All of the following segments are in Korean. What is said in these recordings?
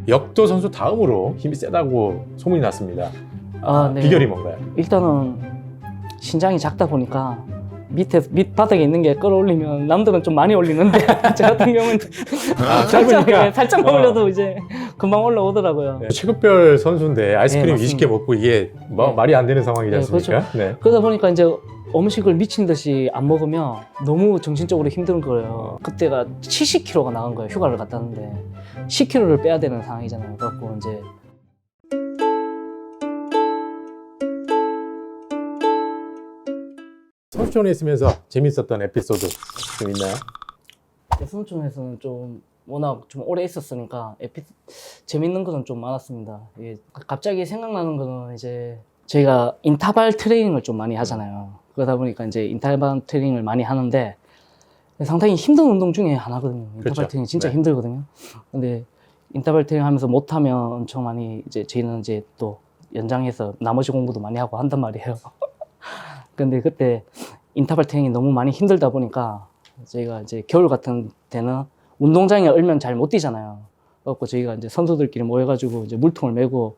역도 선수 다음으로 힘이 세다고 소문이 났습니다. 네. 비결이 뭔가요? 일단은 신장이 작다 보니까 밑바닥에 있는 게 끌어올리면 남들은 좀 많이 올리는데 저 같은 경우는 짧으니까 살짝만 올려도 이제 금방 올라오더라고요. 네, 체급별 선수인데 아이스크림 네, 20개 먹고 이게 뭐 네. 말이 안 되는 상황이지 네, 않습니까? 네. 그러다 보니까 이제 음식을 미친 듯이 안 먹으면 너무 정신적으로 힘든 거예요. 그때가 70kg가 나간 거예요. 휴가를 갔다 왔는데 10kg를 빼야 되는 상황이잖아요. 그래갖고 이제 선수촌에 있으면서 재밌었던 에피소드 좀 있나요? 선수촌에서는 좀 워낙 좀 오래 있었으니까 재밌는 거는 좀 많았습니다. 이게 갑자기 생각나는 거는 이제 저희가 인터벌 트레이닝을 좀 많이 하잖아요. 그러다 보니까 이제 인터벌 트레이닝을 많이 하는데 상당히 힘든 운동 중에 하나거든요. 인터벌 그렇죠. 트레이닝 진짜 네. 힘들거든요. 근데 인터벌 트레이닝 하면서 못하면 엄청 많이 이제 저희는 이제 또 연장해서 나머지 공부도 많이 하고 한단 말이에요. 근데 그때 인터벌 트레이닝이 너무 많이 힘들다 보니까 저희가 이제 겨울 같은 때는 운동장에 얼면 잘 못 뛰잖아요. 그래갖고 저희가 이제 선수들끼리 모여가지고 이제 물통을 메고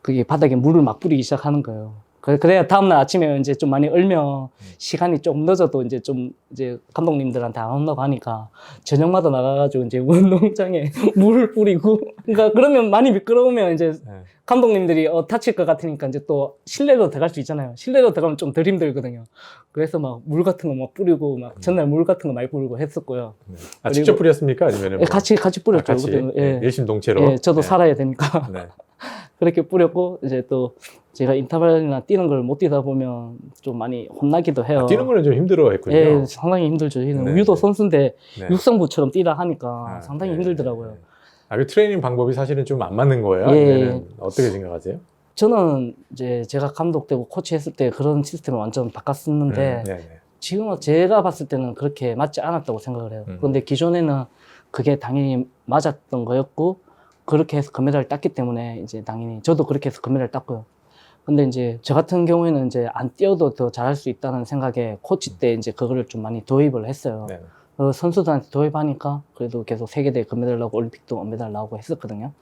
그게 바닥에 물을 막 뿌리기 시작하는 거예요. 그래야 다음날 아침에 이제 좀 많이 얼면 시간이 좀 늦어도 이제 좀 이제 감독님들한테 안 혼나고 하니까 저녁마다 나가가지고 이제 운동장에 물을 뿌리고 그러니까 그러면 많이 미끄러우면 이제 네. 감독님들이 다칠 것 같으니까 이제 또 실내로 들어갈 수 있잖아요. 실내로 들어가면 좀 덜 힘들거든요. 그래서 막 물 같은 거 막 뿌리고 막 전날 물 같은 거 많이 뿌리고 했었고요. 네. 그리고- 직접 뿌렸습니까? 아니면 뭐... 같이 뿌렸죠. 같이 그때는. 예. 일심동체로. 예, 저도 네. 살아야 되니까. 네. 그렇게 뿌렸고 이제 또 제가 인터벌이나 뛰는 걸 못 뛰다 보면 좀 많이 혼나기도 해요. 뛰는 거는 좀 힘들어했군요. 예, 상당히 힘들죠. 저희는 네, 유도 네. 선수인데 네. 육성부처럼 뛰다 하니까 상당히 네. 힘들더라고요. 그 트레이닝 방법이 사실은 좀 안 맞는 거예요? 예. 아니면 어떻게 생각하세요? 저는 이제 제가 감독되고 코치했을 때 그런 시스템을 완전 바꿨었는데 네, 네. 지금은 제가 봤을 때는 그렇게 맞지 않았다고 생각을 해요. 그런데 기존에는 그게 당연히 맞았던 거였고 그렇게 해서 금메달을 땄기 때문에 이제 당연히 저도 그렇게 해서 금메달을 땄고요. 근데 이제 저 같은 경우에는 이제 안 뛰어도 더 잘할 수 있다는 생각에 코치 때 이제 그거를 좀 많이 도입을 했어요. 네. 선수들한테 도입하니까 그래도 계속 세계대회 금메달 나오고 올림픽도 은메달 나오고 했었거든요.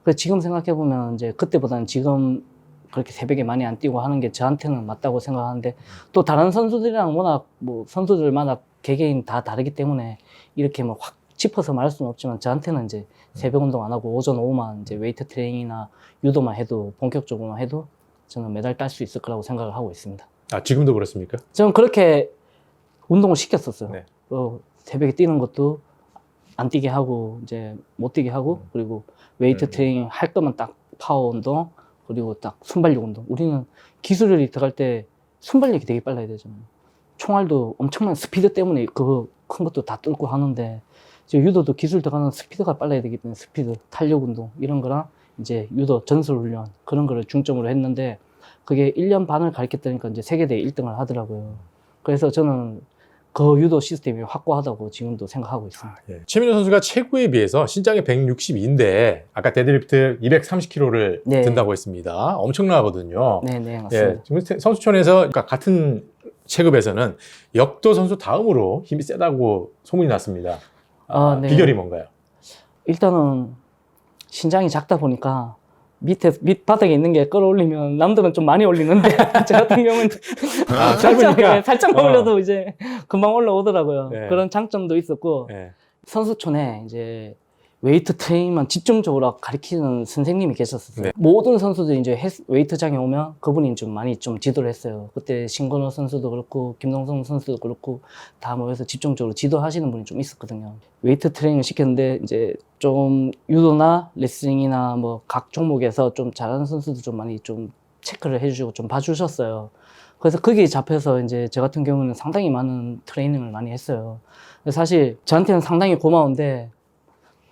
그래서 지금 생각해보면 이제 그때보다는 지금 그렇게 새벽에 많이 안 뛰고 하는 게 저한테는 맞다고 생각하는데 또 다른 선수들이랑 워낙 뭐 선수들마다 개개인 다 다르기 때문에 이렇게 뭐 확 짚어서 말할 수는 없지만 저한테는 이제 새벽 운동 안 하고 오전 오후만 이제 웨이트 트레이닝이나 유도만 해도 본격적으로만 해도 저는 메달 딸 수 있을 거라고 생각을 하고 있습니다. 지금도 그렇습니까? 저는 그렇게 운동을 시켰었어요. 네. 새벽에 뛰는 것도 안 뛰게 하고 이제 못 뛰게 하고 그리고 웨이트 트레이닝 할 거면 딱 파워 운동 그리고 딱 순발력 운동. 우리는 기술력이 들어갈 때 순발력이 되게 빨라야 되잖아요. 총알도 엄청난 스피드 때문에 그거 큰 것도 다 뚫고 하는데 이제 유도도 기술 들어가는 스피드가 빨라야 되기 때문에 스피드, 탄력 운동 이런 거랑 이제 유도 전술 훈련 그런 거를 중점으로 했는데 그게 1년 반을 가르쳤다니까 이제 세계대회 1등을 하더라고요. 그래서 저는 그 유도 시스템이 확고하다고 지금도 생각하고 있습니다. 예. 최민호 선수가 체구에 비해서 신장이 162인데 아까 데드리프트 230kg를 네. 든다고 했습니다. 엄청나거든요. 네, 맞습니다. 예, 지금 선수촌에서 그러니까 같은 체급에서는 역도 선수 다음으로 힘이 세다고 소문이 났습니다. 네. 비결이 뭔가요? 일단은 신장이 작다 보니까 밑바닥에 있는 게 끌어올리면 남들은 좀 많이 올리는데 저 같은 경우는 짧으니까. 살짝만 올려도 이제 금방 올라오더라고요. 네. 그런 장점도 있었고 예. 선수촌에 이제 웨이트 트레이닝만 집중적으로 가르치는 선생님이 계셨었어요. 네. 모든 선수들이 이제 웨이트장에 오면 그분이 좀 많이 좀 지도를 했어요. 그때 신건호 선수도 그렇고 김동성 선수도 그렇고 다 모여서 집중적으로 지도하시는 분이 좀 있었거든요. 웨이트 트레이닝을 시켰는데 이제 좀 유도나 레슬링이나 뭐 각 종목에서 좀 잘하는 선수들 좀 많이 좀 체크를 해주시고 좀 봐주셨어요. 그래서 거기에 잡혀서 이제 저 같은 경우는 상당히 많은 트레이닝을 많이 했어요. 사실 저한테는 상당히 고마운데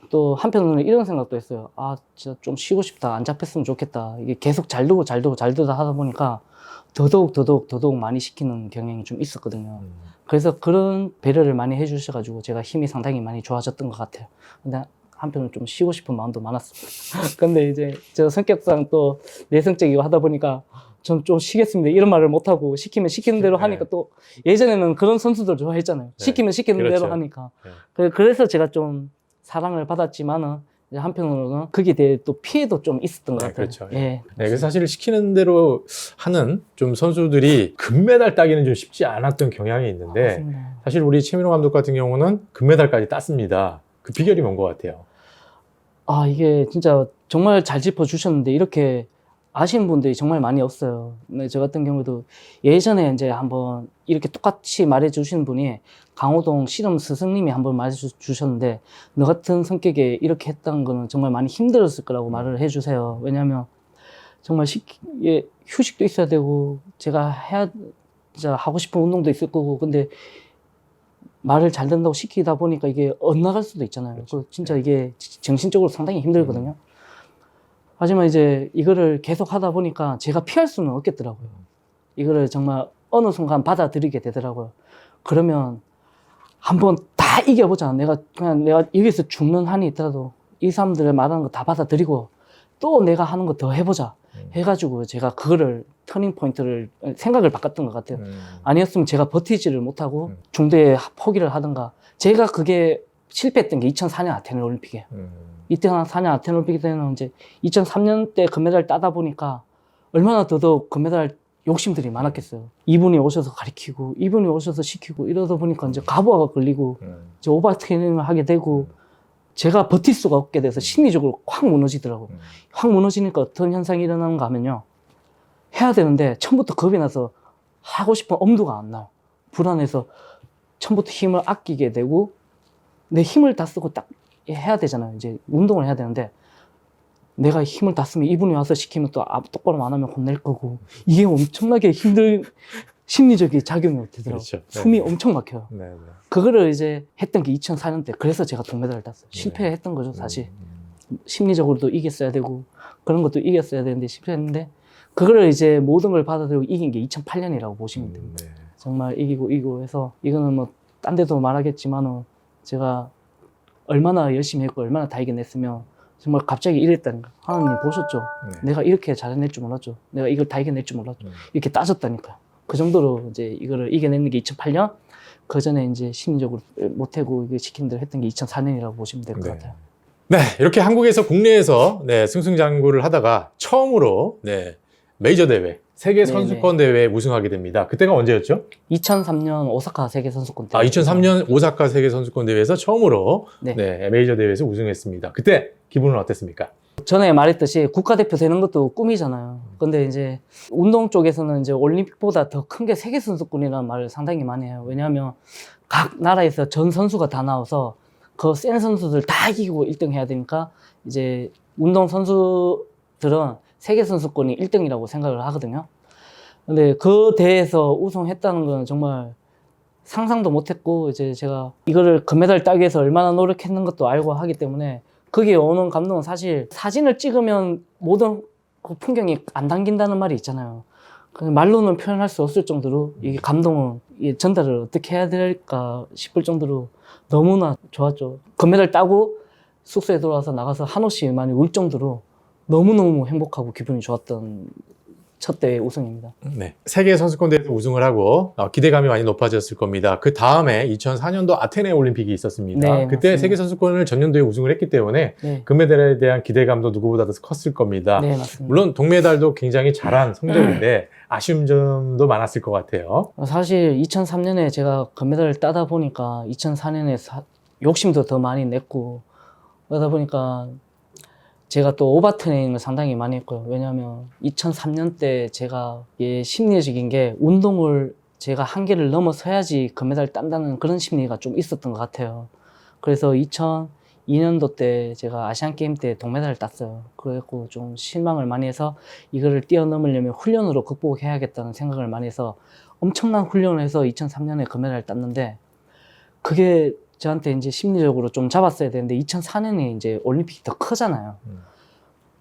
또 한편으로는 이런 생각도 했어요. 진짜 좀 쉬고 싶다. 안 잡혔으면 좋겠다. 이게 계속 잘 되고 하다 보니까 더더욱 많이 시키는 경향이 좀 있었거든요. 그래서 그런 배려를 많이 해주셔가지고 제가 힘이 상당히 많이 좋아졌던 것 같아요. 근데 한편으로는 좀 쉬고 싶은 마음도 많았습니다. 근데 이제 저 성격상 또 내성적이고 하다 보니까 전 좀 쉬겠습니다. 이런 말을 못하고 시키면 시키는 대로 하니까 또 예전에는 그런 선수들 좋아했잖아요. 시키면 시키는 그렇죠. 대로 하니까. 네. 그래서 제가 좀 사랑을 받았지만은 이제 한편으로는 거기에 대해 또 피해도 좀 있었던 것 네, 같아요. 그렇죠. 예. 네, 그래서 사실 시키는 대로 하는 좀 선수들이 금메달 따기는 좀 쉽지 않았던 경향이 있는데 맞습니다. 사실 우리 최민호 감독 같은 경우는 금메달까지 땄습니다. 그 비결이 뭔 것 같아요? 아, 이게 진짜 정말 잘 짚어주셨는데, 이렇게 아시는 분들이 정말 많이 없어요. 근데 저 같은 경우도 예전에 이제 한번 이렇게 똑같이 말해주신 분이 강호동 씨름 스승님이 한번 말해주셨는데, 너 같은 성격에 이렇게 했던 거는 정말 많이 힘들었을 거라고 말을 해주세요. 왜냐면 정말 휴식도 있어야 되고, 제가 진짜 하고 싶은 운동도 있을 거고, 근데 말을 잘 듣는다고 시키다 보니까 이게 엇나갈 수도 있잖아요. 그렇죠. 진짜 이게 정신적으로 상당히 힘들거든요. 하지만 이제 이거를 계속 하다 보니까 제가 피할 수는 없겠더라고요. 이거를 정말 어느 순간 받아들이게 되더라고요. 그러면 한번 다 이겨보자. 내가 여기서 죽는 한이 있더라도 이 사람들의 말하는 거 다 받아들이고 또 내가 하는 거 더 해보자. 해가지고 제가 그거를 터닝 포인트를 생각을 바꿨던 것 같아요. 아니었으면 제가 버티지를 못하고 중대에 포기를 하든가. 제가 그게 실패했던 게 2004년 아테네 올림픽이에요. 이때 4년 아테네 올림픽 때는 이제 2003년 때 금메달 따다 보니까 얼마나 더더욱 금메달 욕심들이 많았겠어요. 이분이 오셔서 가르치고 이분이 오셔서 시키고 이러다 보니까 이제 가부화가 걸리고 이제 오버트레이닝을 하게 되고 제가 버틸 수가 없게 돼서 심리적으로 확 무너지더라고요. 확 무너지니까 어떤 현상이 일어나는가 하면요. 해야 되는데 처음부터 겁이 나서 하고 싶은 엄두가 안 나요. 불안해서 처음부터 힘을 아끼게 되고 내 힘을 다 쓰고 딱 해야 되잖아요. 이제 운동을 해야 되는데 내가 힘을 다 쓰면 이분이 와서 시키면 또 똑바로 안 하면 혼낼 거고 이게 엄청나게 힘든 심리적인 작용이 되더라고요. 그렇죠. 숨이 엄청 막혀요. 네, 네. 그거를 이제 했던 게 2004년 때 그래서 제가 동메달을 땄어요. 실패했던 거죠 사실. 심리적으로도 이겼어야 되고 그런 것도 이겼어야 되는데 실패했는데 그거를 이제 모든 걸 받아들이고 이긴 게 2008년이라고 보시면 됩니다. 네. 정말 이기고 해서 이거는 뭐 딴 데도 말하겠지만은 제가 얼마나 열심히 했고 얼마나 다 이겨냈으면 정말 갑자기 이랬다니까. 하나님 보셨죠? 네. 내가 이렇게 잘해낼 줄 몰랐죠. 내가 이걸 다 이겨낼 줄 몰랐죠. 이렇게 따졌다니까요. 그 정도로 이제 이거를 이겨내는 게 2008년. 그 전에 이제 심리적으로 못하고 이게 시킨 대로 했던 게 2004년이라고 보시면 될 것 네. 같아요. 네, 이렇게 한국에서 국내에서 네, 승승장구를 하다가 처음으로 네, 메이저 대회, 세계 선수권 대회에 우승하게 됩니다. 그때가 언제였죠? 2003년 오사카 세계선수권 대회. 2003년 오사카 세계 선수권 대회에서 처음으로 네. 네, 메이저 대회에서 우승했습니다. 그때 기분은 어땠습니까? 전에 말했듯이 국가대표 되는 것도 꿈이잖아요. 근데 이제 운동 쪽에서는 이제 올림픽보다 더 큰 게 세계선수권이라는 말을 상당히 많이 해요. 왜냐하면 각 나라에서 전 선수가 다 나와서 그 센 선수들 다 이기고 1등 해야 되니까 이제 운동 선수들은 세계선수권이 1등이라고 생각을 하거든요. 근데 그 대회에서 우승했다는 건 정말 상상도 못했고 이제 제가 이거를 금메달 따기 위해서 얼마나 노력했는 것도 알고 하기 때문에 거기에 오는 감동은 사실 사진을 찍으면 모든 그 풍경이 안 담긴다는 말이 있잖아요. 말로는 표현할 수 없을 정도로 이게 감동은 전달을 어떻게 해야 될까 싶을 정도로 너무나 좋았죠. 금메달 따고 숙소에 돌아와서 나가서 한없이 많이 울 정도로 너무너무 행복하고 기분이 좋았던 첫 대회 우승입니다. 네, 세계 선수권 대회에서 우승을 하고 기대감이 많이 높아졌을 겁니다. 그 다음에 2004년도 아테네 올림픽이 있었습니다. 네, 그때 맞습니다. 세계 선수권을 전년도에 우승을 했기 때문에 네, 금메달에 대한 기대감도 누구보다도 컸을 겁니다. 네 맞습니다. 물론 동메달도 굉장히 잘한 성적인데 아쉬운 점도 많았을 것 같아요. 사실 2003년에 제가 금메달을 따다 보니까 2004년에 욕심도 더 많이 냈고 그러다 보니까 제가 또 오버트레이닝을 상당히 많이 했고요. 왜냐하면 2003년 때 제가 심리적인 게 운동을 제가 한계를 넘어서야지 금메달을 딴다는 그런 심리가 좀 있었던 것 같아요. 그래서 2002년도 때 제가 아시안게임 때 동메달을 땄어요. 그래갖고 좀 실망을 많이 해서 이거를 뛰어넘으려면 훈련으로 극복해야겠다는 생각을 많이 해서 엄청난 훈련을 해서 2003년에 금메달을 땄는데 그게 저한테 이제 심리적으로 좀 잡았어야 되는데 2004년에 이제 올림픽이 더 크잖아요.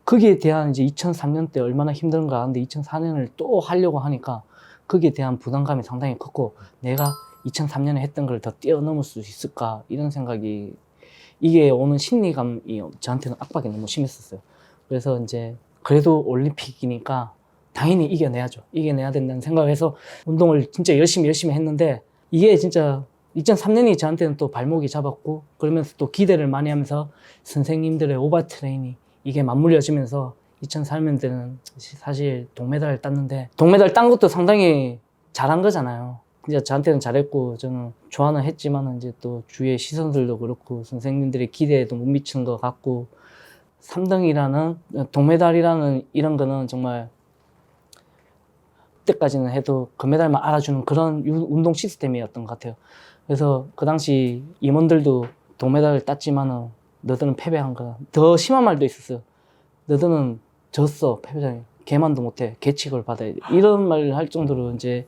거기에 대한 이제 2003년 때 얼마나 힘든가 하는데 2004년을 또 하려고 하니까 거기에 대한 부담감이 상당히 컸고 내가 2003년에 했던 걸 더 뛰어넘을 수 있을까 이런 생각이 이게 오는 심리감이 저한테는 압박이 너무 심했었어요. 그래서 이제 그래도 올림픽이니까 당연히 이겨내야죠. 이겨내야 된다는 생각을 해서 운동을 진짜 열심히 했는데 이게 진짜 2003년이 저한테는 또 발목이 잡았고, 그러면서 또 기대를 많이 하면서 선생님들의 오버트레이닝 이게 맞물려지면서 2004년대는 사실 동메달을 땄는데, 동메달 딴 것도 상당히 잘한 거잖아요. 이제 저한테는 잘했고 저는 좋아는 했지만 이제 또 주위의 시선들도 그렇고 선생님들의 기대에도 못 미치는 것 같고, 3등이라는 동메달이라는 이런 거는 정말 그때까지는 해도 금메달만 알아주는 그런 운동 시스템이었던 것 같아요. 그래서 그 당시 임원들도 동메달을 땄지만은 너들은 패배한 거야. 더 심한 말도 있었어요. 너들은 졌어, 패배자니. 개만도 못해, 개칙을 받아야 돼. 이런 말을 할 정도로 이제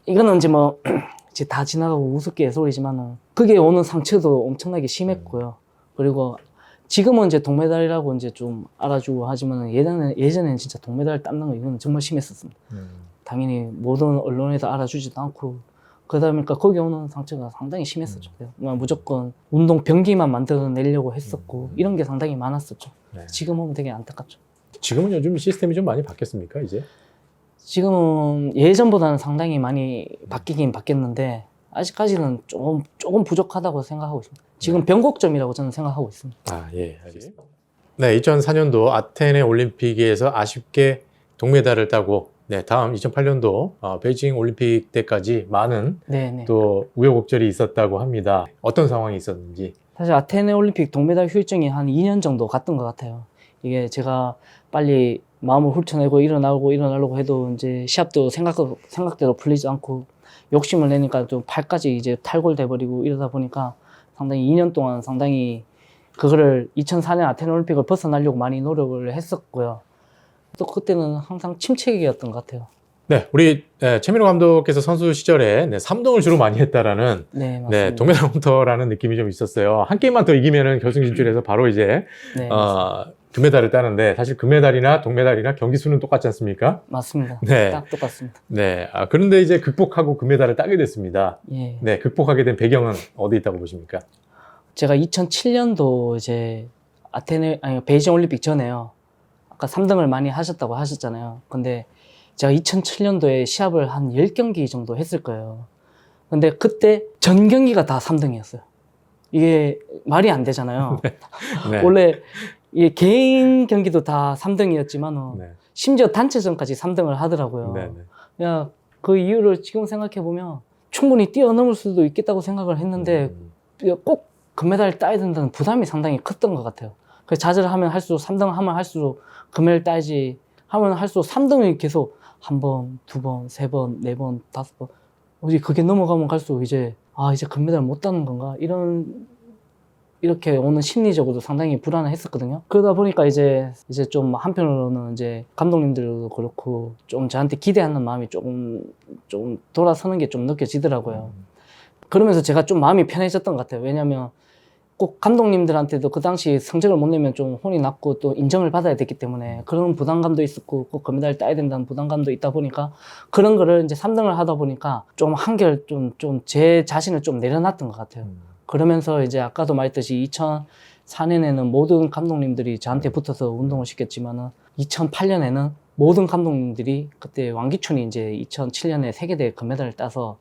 이거는 이제 뭐 이제 다 지나가고 우습게 소리지만은 그게 오는 상처도 엄청나게 심했고요. 그리고 지금은 이제 동메달이라고 이제 좀 알아주고 하지만은 예전에는 진짜 동메달 땄는 거 이거는 정말 심했었습니다. 당연히 모든 언론에서 알아주지도 않고 그러다 보니까 거기 오는 상처가 상당히 심했었죠. 무조건 운동 병기만 만들어내려고 했었고 이런 게 상당히 많았었죠. 네. 지금 보면 되게 안타깝죠. 지금은 요즘 시스템이 좀 많이 바뀌었습니까, 이제? 지금은 예전보다는 상당히 많이 바뀌긴 바뀌었는데 아직까지는 조금 부족하다고 생각하고 있습니다. 지금 변곡점이라고 저는 생각하고 있습니다. 아, 예, 알겠습니다. 네, 2004년도 아테네 올림픽에서 아쉽게 동메달을 따고, 네, 다음 2008년도 베이징 올림픽 때까지 많은 네네. 또 우여곡절이 있었다고 합니다. 어떤 상황이 있었는지. 사실 아테네 올림픽 동메달 휴일증이 한 2년 정도 갔던 것 같아요. 이게 제가 빨리 마음을 훑어내고 일어나려고 해도 이제 시합도 생각대로 풀리지 않고 욕심을 내니까 좀 팔까지 이제 탈골돼 버리고 이러다 보니까 상당히 2년 동안 상당히 그거를 2004년 아테네 올림픽을 벗어나려고 많이 노력을 했었고요. 또 그때는 항상 침체기였던 것 같아요. 네, 우리 최민호 감독께서 선수 시절에 3등을 주로 많이 했다라는 네, 맞습니다. 네, 동메달 헌터라는 느낌이 좀 있었어요. 한 게임만 더 이기면은 결승 진출해서 바로 이제 네, 금메달을 따는데 사실 금메달이나 동메달이나 경기 수는 똑같지 않습니까? 맞습니다. 네. 딱 똑같습니다. 네, 그런데 이제 극복하고 금메달을 따게 됐습니다. 예. 네, 극복하게 된 배경은 어디 있다고 보십니까? 제가 2007년도 이제 베이징 올림픽 전에요. 아까 3등을 많이 하셨다고 하셨잖아요. 근데 제가 2007년도에 시합을 한 10경기 정도 했을 거예요. 근데 그때 전 경기가 다 3등이었어요. 이게 말이 안 되잖아요. 네. 원래 이게 개인 경기도 다 3등이었지만 네. 심지어 단체전까지 3등을 하더라고요. 네, 네. 그냥 그 이유를 지금 생각해보면 충분히 뛰어넘을 수도 있겠다고 생각을 했는데 꼭 금메달을 따야 된다는 부담이 상당히 컸던 것 같아요. 그래서 자제를 하면 할수록 3등 하면 할수록 금메달 따야지 하면 할수록 3등을 계속 한 번, 두 번, 세 번, 네 번, 다섯 번 그게 넘어가면 갈수록 이제 이제 금메달 못 따는 건가 이렇게 오는 심리적으로도 상당히 불안했었거든요. 그러다 보니까 이제 좀 한편으로는 이제 감독님들도 그렇고 좀 저한테 기대하는 마음이 조금 돌아서는 게 좀 느껴지더라고요. 그러면서 제가 좀 마음이 편해졌던 것 같아요. 왜냐면 꼭 감독님들한테도 그 당시 성적을 못 내면 좀 혼이 났고 또 인정을 받아야 됐기 때문에 그런 부담감도 있었고 꼭 금메달을 따야 된다는 부담감도 있다 보니까 그런 거를 이제 3등을 하다 보니까 좀 한결 좀 제 자신을 좀 내려놨던 것 같아요. 그러면서 이제 아까도 말했듯이 2004년에는 모든 감독님들이 저한테 붙어서 운동을 시켰지만은 2008년에는 모든 감독님들이 그때 왕기춘이 이제 2007년에 세계대회 금메달을 따서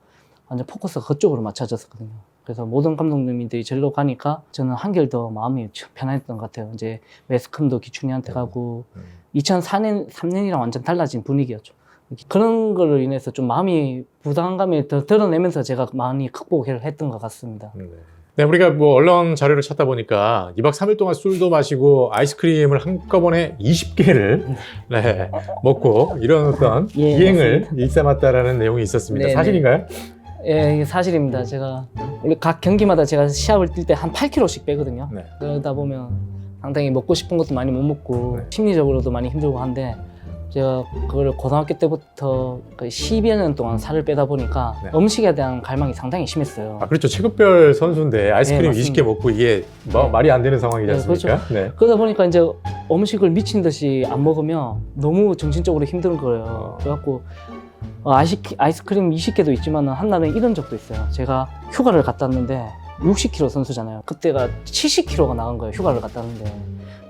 완전 포커스가 그쪽으로 맞춰졌었거든요. 그래서 모든 감독님들이 절로 가니까 저는 한결 더 마음이 편안했던 것 같아요. 이제 매스컴도 기춘이한테 가고 3년이랑 완전 달라진 분위기였죠. 그런 걸로 인해서 좀 마음이 부담감이 더 드러내면서 제가 많이 극복을 했던 것 같습니다. 네, 우리가 뭐 언론 자료를 찾다 보니까 2박 3일 동안 술도 마시고 아이스크림을 한꺼번에 20개를 네, 먹고 이런 어떤 예, 비행을 맞습니다. 일삼았다라는 내용이 있었습니다. 네네. 사실인가요? 예, 이게 사실입니다. 제가 원래 각 경기마다 제가 시합을 뛸 때 한 8kg씩 빼거든요. 네. 그러다 보면 상당히 먹고 싶은 것도 많이 못 먹고 네. 심리적으로도 많이 힘들고 한데 제가 그걸 고등학교 때부터 10여 년 동안 살을 빼다 보니까 네. 음식에 대한 갈망이 상당히 심했어요. 그렇죠. 체급별 선수인데 아이스크림 네, 20개 먹고 이게 말이 안 되는 상황이지 네, 않습니까? 네. 그러다 보니까 이제 음식을 미친 듯이 안 먹으면 너무 정신적으로 힘든 거예요. 그래갖고 아이스크림 20개도 있지만 한 날은 이런 적도 있어요. 제가 휴가를 갔다 왔는데 60kg 선수잖아요. 그때가 70kg가 나간 거예요. 휴가를 갔다 왔는데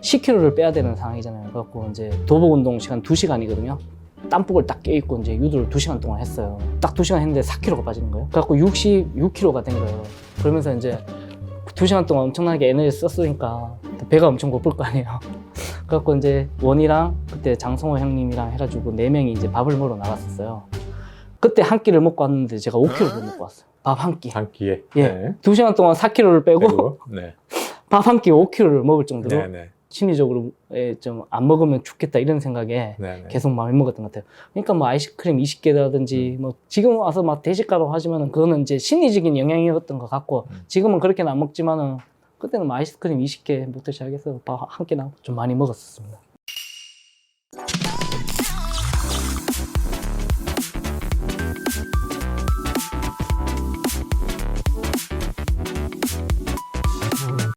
10kg를 빼야 되는 상황이잖아요. 그래갖고 이제 도복 운동 시간 2시간이거든요. 땀복을 딱 껴입고 이제 유도를 2시간 동안 했어요. 딱 2시간 했는데 4kg가 빠지는 거예요. 그래갖고 66kg가 된 거예요. 그러면서 이제 2시간 동안 엄청나게 에너지 썼으니까 배가 엄청 고플 거 아니에요. 그래갖고 이제 원이랑 그때 장성호 형님이랑 해가지고 4명이 이제 밥을 먹으러 나갔었어요. 그때 한 끼를 먹고 왔는데 제가 5kg를 먹고 왔어요. 밥 한 끼. 한 끼에. 예. 네. 2시간 동안 4kg를 빼고 그리고, 네. 밥 한 끼 5kg를 먹을 정도로 네, 네. 심리적으로 좀 안 먹으면 죽겠다 이런 생각에 네, 네. 계속 많이 먹었던 것 같아요. 그러니까 뭐 아이스크림 20개라든지 뭐 지금 와서 막 대식가로 하시면은 그거는 이제 심리적인 영향이었던 것 같고 지금은 그렇게는 안 먹지만은 그때는 뭐 아이스크림 20개부터 시작해서 밥 한 끼나 좀 많이 먹었었습니다.